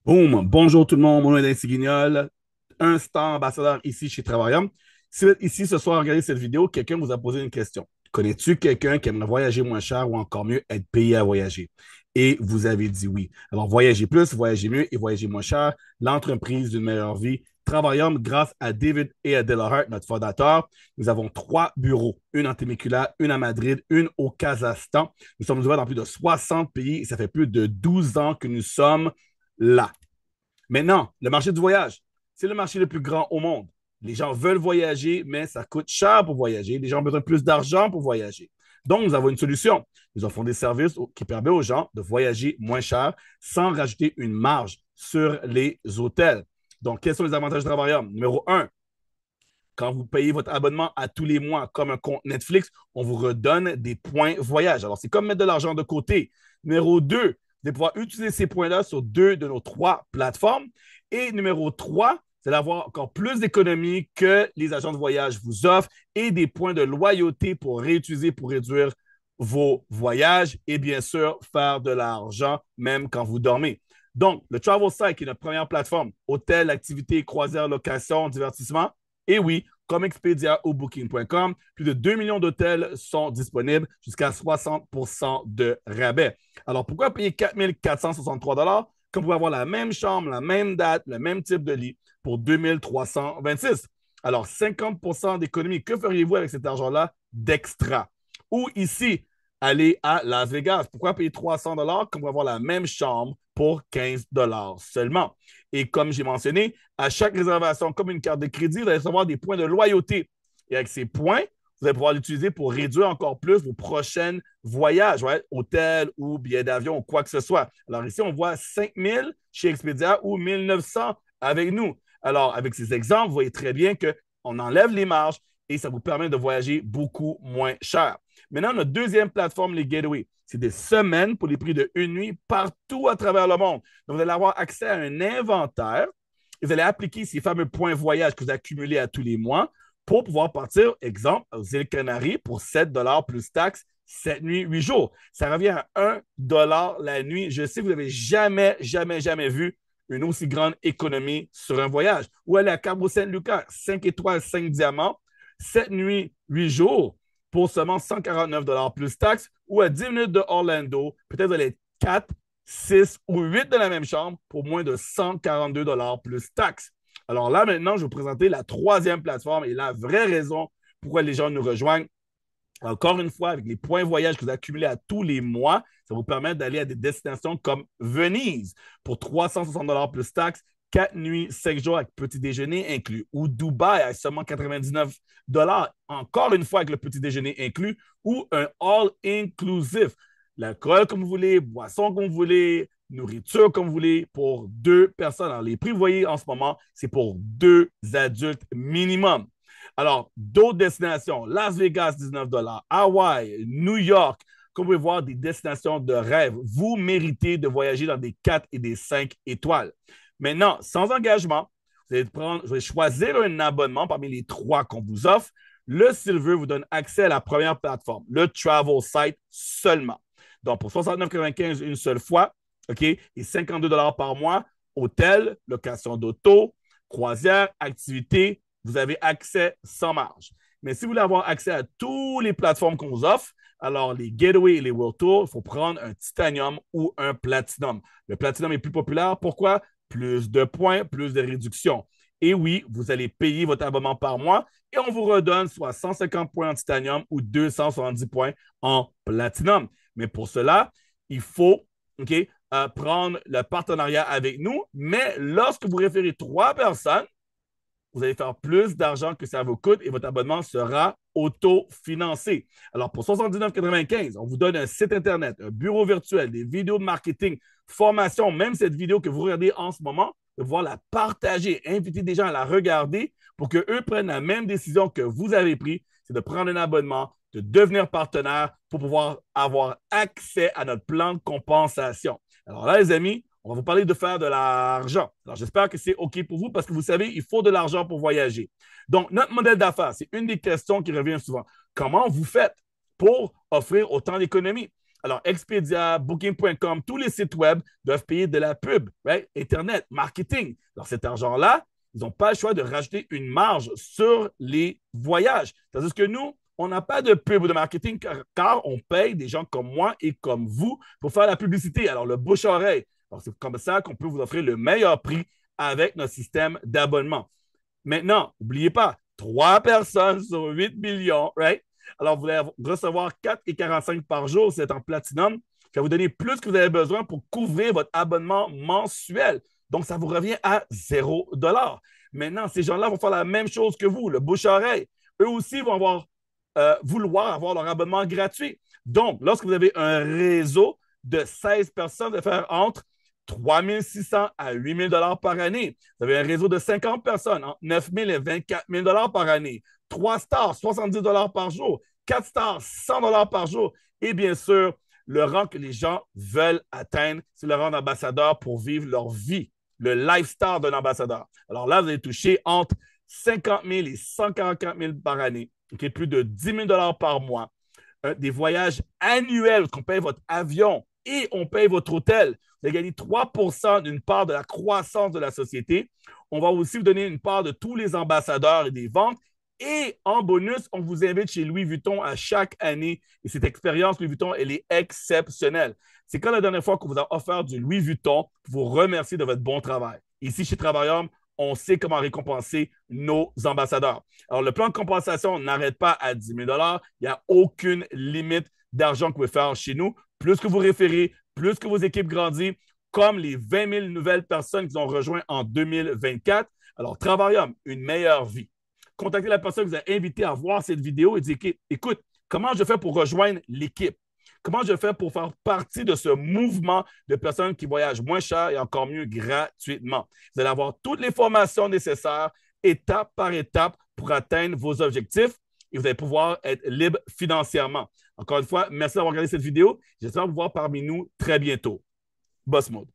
Boum! Bonjour tout le monde, mon nom est Nancy Guignol, un star ambassadeur ici chez Travaillant. Si vous êtes ici ce soir à regarder cette vidéo, quelqu'un vous a posé une question. Connais-tu quelqu'un qui aimerait voyager moins cher ou encore mieux être payé à voyager? Et vous avez dit oui. Alors, voyager plus, voyager mieux et voyager moins cher, l'entreprise d'une meilleure vie. Travaillant grâce à David et à Delahart, notre fondateur. Nous avons trois bureaux, une en Temecula, une à Madrid, une au Kazakhstan. Nous sommes ouverts dans plus de 60 pays et ça fait plus de 12 ans que nous sommes là. Maintenant, le marché du voyage, c'est le marché le plus grand au monde. Les gens veulent voyager, mais ça coûte cher pour voyager. Les gens ont besoin de plus d'argent pour voyager. Donc, nous avons une solution. Nous offrons des services qui permettent aux gens de voyager moins cher sans rajouter une marge sur les hôtels. Donc, quels sont les avantages de travailleurs? Numéro un, quand vous payez votre abonnement à tous les mois comme un compte Netflix, on vous redonne des points voyage. Alors, c'est comme mettre de l'argent de côté. Numéro 2, vous allez pouvoir utiliser ces points-là sur deux de nos trois plateformes. Et numéro 3, vous allez avoir encore plus d'économies que les agents de voyage vous offrent et des points de loyauté pour réutiliser, pour réduire vos voyages et bien sûr faire de l'argent même quand vous dormez. Donc, le Travel Site, qui est notre première plateforme, hôtel, activités, croisières, locations, divertissement, et oui, comme Expedia ou Booking.com, plus de 2 millions d'hôtels sont disponibles jusqu'à 60% de rabais. Alors, pourquoi payer 4 463 quand vous pouvez avoir la même chambre, la même date, le même type de lit pour 2 326? Alors, 50% d'économie. Que feriez-vous avec cet argent-là d'extra? Ou ici, aller à Las Vegas. Pourquoi payer 300 quand on va avoir la même chambre pour 15 seulement? Et comme j'ai mentionné, à chaque réservation, comme une carte de crédit, vous allez recevoir des points de loyauté. Et avec ces points, vous allez pouvoir l'utiliser pour réduire encore plus vos prochains voyages, ouais, hôtel ou billets d'avion ou quoi que ce soit. Alors ici, on voit 5 000 chez Expedia ou 1 900 avec nous. Alors, avec ces exemples, vous voyez très bien qu'on enlève les marges et ça vous permet de voyager beaucoup moins cher. Maintenant, notre deuxième plateforme, les Gateways, c'est des semaines pour les prix de une nuit partout à travers le monde. Donc, vous allez avoir accès à un inventaire et vous allez appliquer ces fameux points voyage que vous accumulez à tous les mois pour pouvoir partir, exemple, aux îles Canaries pour 7 plus taxes, 7 nuits, 8 jours. Ça revient à 1 la nuit. Je sais que vous n'avez jamais, jamais, jamais vu une aussi grande économie sur un voyage. Ou aller à Cabo San Lucas, 5 étoiles, 5 diamants, 7 nuits, 8 jours pour seulement 149 plus taxes, ou à 10 minutes de Orlando, peut-être les 4, 6 ou 8 de la même chambre pour moins de 142 plus taxes. Alors là, maintenant, je vais vous présenter la troisième plateforme et la vraie raison pourquoi les gens nous rejoignent. Encore une fois, avec les points voyage que vous accumulez à tous les mois, ça vous permet d'aller à des destinations comme Venise pour 360 plus taxes, 4 nuits, 5 jours avec petit déjeuner inclus, ou Dubaï à seulement 99 encore une fois avec le petit déjeuner inclus, ou un all-inclusive. L'alcool comme vous voulez, boisson comme vous voulez, nourriture comme vous voulez, pour deux personnes. Alors, les prix, vous voyez en ce moment, c'est pour deux adultes minimum. Alors, d'autres destinations, Las Vegas, 19 Hawaï, New York, comme vous pouvez voir, des destinations de rêve. Vous méritez de voyager dans des 4 et des 5 étoiles. Maintenant, sans engagement, vous allez choisir un abonnement parmi les trois qu'on vous offre. Le Silver vous donne accès à la première plateforme, le Travel Site seulement. Donc, pour 69,95 une seule fois, OK, et 52 par mois, hôtel, location d'auto, croisière, activités, vous avez accès sans marge. Mais si vous voulez avoir accès à toutes les plateformes qu'on vous offre, alors les Gateway et les World Tour, il faut prendre un Titanium ou un Platinum. Le Platinum est plus populaire. Pourquoi? Plus de points, plus de réductions. Et oui, vous allez payer votre abonnement par mois et on vous redonne soit 150 points en Titanium ou 270 points en Platinum. Mais pour cela, il faut prendre le partenariat avec nous. Mais lorsque vous référez trois personnes, vous allez faire plus d'argent que ça vous coûte et votre abonnement sera autofinancé. Alors, pour 79,95, on vous donne un site Internet, un bureau virtuel, des vidéos de marketing, formation, même cette vidéo que vous regardez en ce moment, de pouvoir la partager, inviter des gens à la regarder pour qu'eux prennent la même décision que vous avez prise, c'est de prendre un abonnement, de devenir partenaire pour pouvoir avoir accès à notre plan de compensation. Alors là, les amis, on va vous parler de faire de l'argent. Alors, j'espère que c'est OK pour vous parce que vous savez, il faut de l'argent pour voyager. Donc, notre modèle d'affaires, c'est une des questions qui revient souvent. Comment vous faites pour offrir autant d'économies? Alors, Expedia, Booking.com, tous les sites web doivent payer de la pub, right? Internet, marketing. Alors, cet argent-là, ils n'ont pas le choix de rajouter une marge sur les voyages. Tandis que nous, on n'a pas de pub ou de marketing car on paye des gens comme moi et comme vous pour faire la publicité. Alors, le bouche-oreille. C'est comme ça qu'on peut vous offrir le meilleur prix avec notre système d'abonnement. Maintenant, n'oubliez pas, 3 personnes sur 8 millions, right? Alors, vous allez recevoir 4,45 par jour, c'est en platinum. Je vais vous donner plus que vous avez besoin pour couvrir votre abonnement mensuel. Donc, ça vous revient à 0 $. Maintenant, ces gens-là vont faire la même chose que vous, le bouche-oreille. Eux aussi vont vouloir avoir leur abonnement gratuit. Donc, lorsque vous avez un réseau de 16 personnes, de faire entre 3 600 à 8 000 $ par année. Vous avez un réseau de 50 personnes, entre 9 000 et 24 000 $ par année. 3 stars, 70 $ par jour. 4 stars, 100 $ par jour. Et bien sûr, le rang que les gens veulent atteindre, c'est le rang d'ambassadeur pour vivre leur vie, le lifestyle d'un ambassadeur. Alors là, vous allez toucher entre 50 000 et 144 000 par année, qui est plus de 10 000 $ par mois. Des voyages annuels, qu'on paye votre avion et on paye votre hôtel. Vous allez gagner 3 d'une part de la croissance de la société. On va aussi vous donner une part de tous les ambassadeurs et des ventes. Et en bonus, on vous invite chez Louis Vuitton à chaque année. Et cette expérience Louis Vuitton, elle est exceptionnelle. C'est quand la dernière fois qu'on vous a offert du Louis Vuitton pour vous remercier de votre bon travail. Ici, chez Travaillum, on sait comment récompenser nos ambassadeurs. Alors, le plan de compensation n'arrête pas à 10 000 $. Il n'y a aucune limite d'argent que vous pouvez faire chez nous. Plus que vous référez, plus que vos équipes grandissent, comme les 20 000 nouvelles personnes qui ont rejoint en 2024. Alors, Travaillum, une meilleure vie. Contactez la personne qui vous a invité à voir cette vidéo et dites, écoute, comment je fais pour rejoindre l'équipe? Comment je fais pour faire partie de ce mouvement de personnes qui voyagent moins cher et encore mieux gratuitement? Vous allez avoir toutes les formations nécessaires, étape par étape, pour atteindre vos objectifs et vous allez pouvoir être libre financièrement. Encore une fois, merci d'avoir regardé cette vidéo. J'espère vous voir parmi nous très bientôt. Boss Mode.